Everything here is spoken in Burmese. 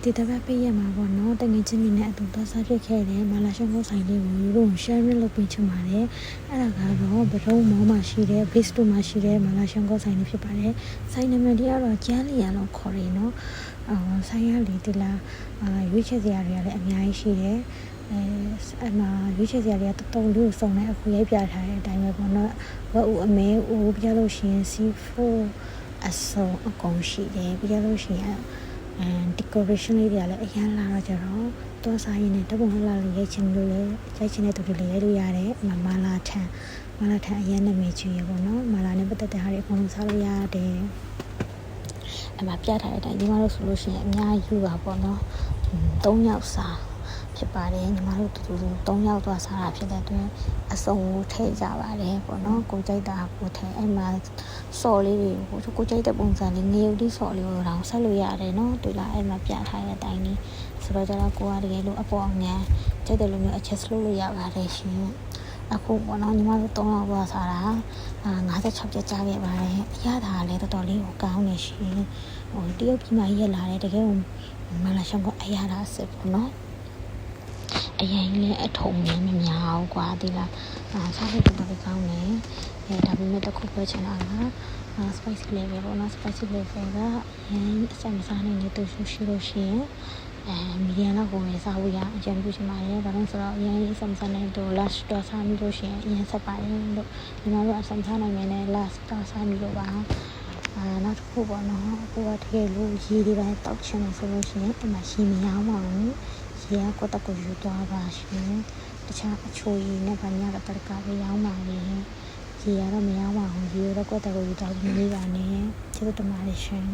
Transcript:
ဒီတစ်ပတ်ပြည့်ရမှာပေါ့နော်တငယ်ချင်းတွေနဲ့အတူသွားစားဖြစ်ခဲ့တယ်မာလာရှုံးကိုဆိုင်လေးကိုယူလို့ sharing လုပ်ပေးချင်ပါတယ်အဲ့ဒါကတော့ဘရုံမောမှာရှိတဲ့ base 2မှာရှိတဲ့မာလာရှုံးကိုဆိုင်လေးဖြစ်ပါတယ်ဆိုင်နံပါတ်ကတော့ကျန်းလီရလို့ခေါ်တယ်နော်ဆိုင်ရလေးဒီလားရွေးချယ်စရာတွေကလည်းအများကြီးရှိတယ်အမရွေးချယ်စရာတွေကတုံးလို့စုံတဲ့အခုရိုက်ပြထားတဲ့အတိုင်းပဲပေါ့နော်ဝက်ဦးအမဲဦးပြလို့ရှိရင် C4 အစုံအကုန်ရှိတယ်ပြလို့ရှိရင်decoration လေးတွေကလည်းအရင်လာတော့ကြတော့သွားစားရင်းနဲ့တပုံလှလေးရိုက်ချင်လို့လည်းရိုက်ချင်တဲ့သူတွေလည်းရိုက်လို့ရတယ်မာလာထန်အရင်နာမည်ကြီးရပေါ့နော်မာလာနဲ့ပတ်သက်တဲ့ဟာတွေအကုန်လုံးစားလို့ရတယ်အမပြထားတဲ့အတိုင်းညီမတို့ဆိုလို့ရှိရင်အများကြီးယူပါပေါ့နော်3ယောက်စားဖြစ်ပါတယ်ညီမတို့တူ3ယောက်သွားစားတာဖြစ်တဲ့အတွက်အစုံကိုထည့်ကြပါတယ်ပေါ့နော်ကိုကြိုက်တာကိုထည့်အဲ့မှာဆော်လေးတွေကိုကြိုက်တဲ့ပုံစံလေးငရုတ်တိဆော်လေးကိုတောင်ဆက်လို့ရတယ်နော်တွေ့လားအဲ့မှာပြထားတဲ့အတိုင်းလေးဆိုတော့ကျတော့ကိုကတကယ်လို့အပေါ်အငန်းကြိုက်တယ်လို့မျိုး adjust လုပ်လို့ရပါတယ်ရှင်အခုပေါ့နော်ညီမတို့3ယောက်သွားစားတာ56ကျပ်ကြခဲ့ပါတယ်အရသာလည်းတော်တော်လေးကိုကောင်းနေရှင်တရုတ်ပြည်မှာရက်လာတယ်တကယ်မလာရှောင်းကအရသာစစ်ပေါ့နော်အရင်လည်းအထုံနဲ့မများဘူးကွာဒီလားစားဖို့တော်တော်ကောင်းတယ်ဒါပေမဲ့တစ်ခုပဲချင်တာကspicy level ပေါ့နော် spicy level ကအရင်အဆက်မစားနိုင်တဲ့သူရှိလို့ရှိရင်medium လောက်ကိုပဲစားဖို့ရအကြံပြုချင်ပါတယ်ဘာလို့ဆိုတော့အရင်အဆက်မစားနိုင်တဲ့ last တော့စားမိလို့ရှိရင်အရင်ဆက်ပါတယ်လို့ဒီမှာတော့အဆက်မစားနိုင်တဲ့ last တော့စားမိလို့ပါနောက်တစ်ခုပေါ့နော်ကိုကတကယ်လို့ရေတွေပဲတောက်ချင်တယ်ဆိုလို့ရှိရင်အမှရှိမရအောင်ပါဘူးရေကကိုတကူယူသွားပါရှင်တခြားအချိုရည်နဲ့ဗညာကတကပဲရောင်းပါလေရေကတော့မရောင်းပါဘူးရေတော့ကိုတကူယူသွားပြီးနေပါနဲ့ကျေးဇူးတင်ပါတယ်ရှင်